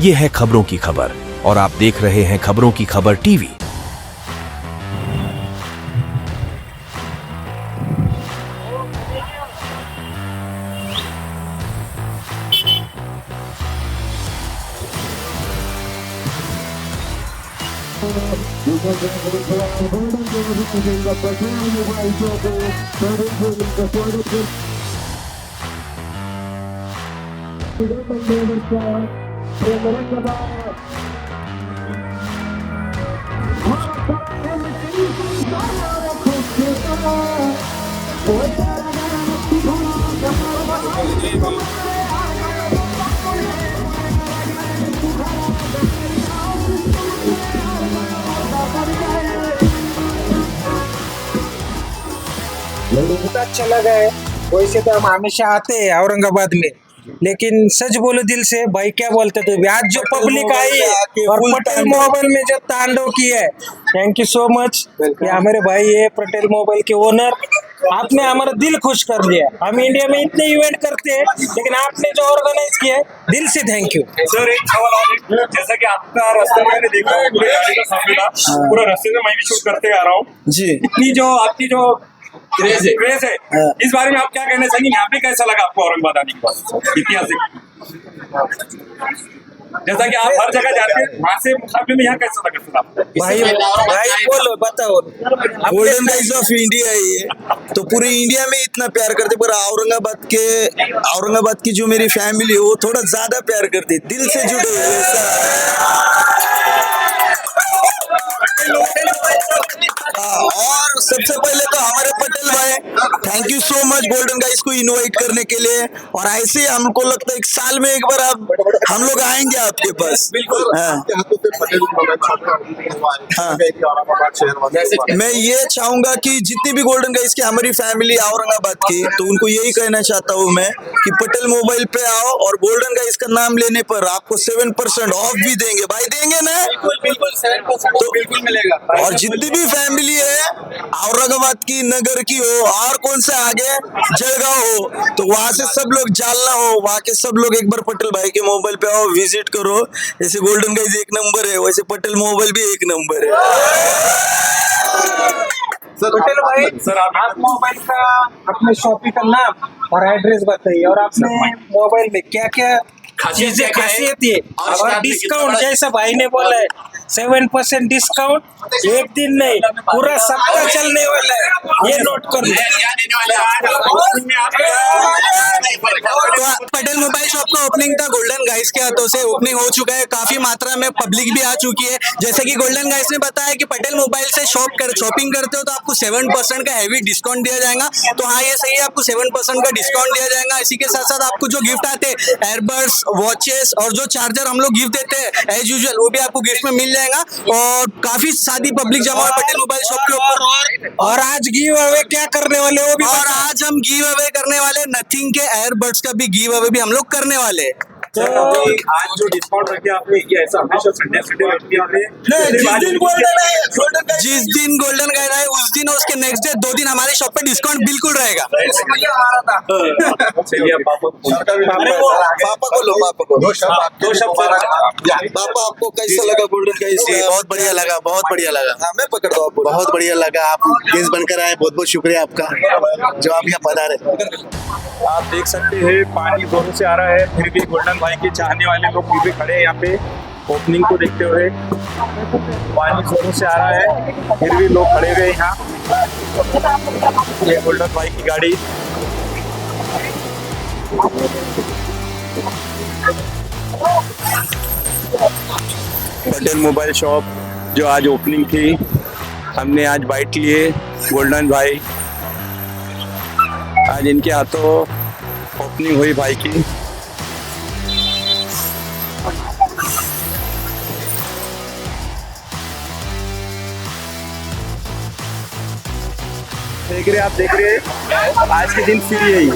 ये है खबरों की खबर और आप देख रहे हैं खबरों की खबर टीवी। बहुत अच्छा लगा है। वैसे तो हम हमेशा आते हैं औरंगाबाद में, लेकिन सच बोलो दिल से भाई, क्या बोलते थे आज जो पब्लिक आई है और पटेल मोबाइल में जो तांडव किया है, थैंक यू सो मच। ये हमारे भाई है पटेल मोबाइल के ओनर, आपने हमारा दिल खुश कर दिया। हम इंडिया में इतने इवेंट करते हैं, लेकिन आपने जो ऑर्गेनाइज किया है, दिल से थैंक यू सर। एक सवाल और, जैसा कि आपका रास्ते मैंने देखा है, पूरी गाड़ी का सामने था, पूरा रास्ते में मैं भी शूट करते आ रहा हूँ जी। इतनी जो आपकी जो क्रेज है, इस बारे में आप क्या कहना चाहेंगे? यहाँ पे कैसा लगा आपको औरंगाबाद आने के बाद? ऐतिहासिक, जैसा कि आप हर जगह जाते हैं, वहाँ से मुकाबले में यहाँ कैसा लगा सर आपको? भाई बोलो, बताओ। गोल्डन गाइज ऑफ इंडिया है ये, तो पूरे इंडिया में इतना प्यार करते, पर औरंगाबाद की जो मेरी फैमिली है वो थोड़ा ज्यादा प्यार करती, दिल से जुड़े हुए और सबसे पहले तो हमारे पटेल भाई, thank you so much golden guys को इनवाइट करने के लिए। और ऐसे ही हमको लगता है एक साल में एक बार हम लोग आएंगे आपके पास। मैं ये चाहूंगा कि जितनी भी गोल्डन गाइज की हमारी फैमिली औरंगाबाद की, तो उनको यही कहना चाहता हूँ मैं कि पटेल मोबाइल पे आओ और गोल्डन गाइज का नाम लेने पर आपको 7% ऑफ भी देंगे। भाई देंगे ना? बिल्कुल 7% तो बिल्कुल मिलेगा। और जितनी भी फैमिली है औरंगाबाद की, नगर की हो और कौन सा आगे जलगांव हो, तो वहां से सब लोग, जालना हो, वहां के सब लोग एक बार पटेल भाई के मोबाइल पे आओ, विजिट करो। जैसे गोल्डन गाइज एक नंबर है, वैसे पटेल मोबाइल भी एक नंबर है। पटेल भाई सर, आप मोबाइल का अपने शॉपिंग का नाम और एड्रेस बताइए, और अपने मोबाइल में क्या क्या चीजें खासियत है और डिस्काउंट, जैसा भाई ने बोला है 7% डिस्काउंट, एक दिन नहीं पूरा सप्ताह चलने वाला है, ये नोट कर लो। तो पटेल मोबाइल शॉप का ओपनिंग था गोल्डन गाइस के हाथों से, ओपनिंग हो चुका है, काफी मात्रा में पब्लिक भी आ चुकी है। जैसे कि गोल्डन गाइस ने बताया कि पटेल मोबाइल से शॉपिंग करते हो तो आपको 7% का हैवी डिस्काउंट दिया जाएगा। तो हाँ, ये सही है, आपको 7% का डिस्काउंट दिया जाएगा। इसी के साथ साथ आपको जो गिफ्ट आते हैं, एयरबड्स, वॉचेस और जो चार्जर हम लोग गिफ्ट देते हैं एज यूजुअल, वो भी आपको गिफ्ट में मिल जाएगा। और काफी सारी पब्लिक जमा है पटेल मोबाइल शॉप के ऊपर। और आज गिव अवे क्या करने वाले हो भी, और आज हम गिव अवे करने वाले नथिंग के एयरबड्स का भी गिव अवे भी हम लोग करने वाले हैं। तो आज जो डिस्काउंट रख दिया आपने, ये ऐसा हमेशा संडे रख दिया आपने? जिस दिन गोल्डन गाइड है उस दिन और उसके नेक्स्ट डे 2 दिन हमारे शॉप पे डिस्काउंट बिल्कुल रहेगा। चलिए पापा को लो, पापा को दो शब्द पापा, आपको कैसा लगा गोल्डन गाइड? बहुत बढ़िया लगा, बहुत बढ़िया लगा। हाँ, मैं पकड़ दो आपको। बहुत बढ़िया लगा, आप गेस्ट बनकर आए, बहुत बहुत शुक्रिया आपका जो आप यहाँ पधारे। आप देख सकते हैं पानी जोरों से आ रहा है, फिर भी गोल्डन भाई के चाहने वाले लोग फिर भी खड़े हैं यहाँ पे ओपनिंग को देखते हुए। पानी जोरों से आ रहा है, फिर भी लोग खड़े हुए यहाँ। ये गोल्डन भाई की गाड़ी, पटेल मोबाइल शॉप जो आज ओपनिंग थी, हमने आज बाइट लिए। गोल्डन भाई, आज इनके हाथों ओपनिंग हुई भाई की। देख रहे, आप देख रहे, आज के दिन फिर यही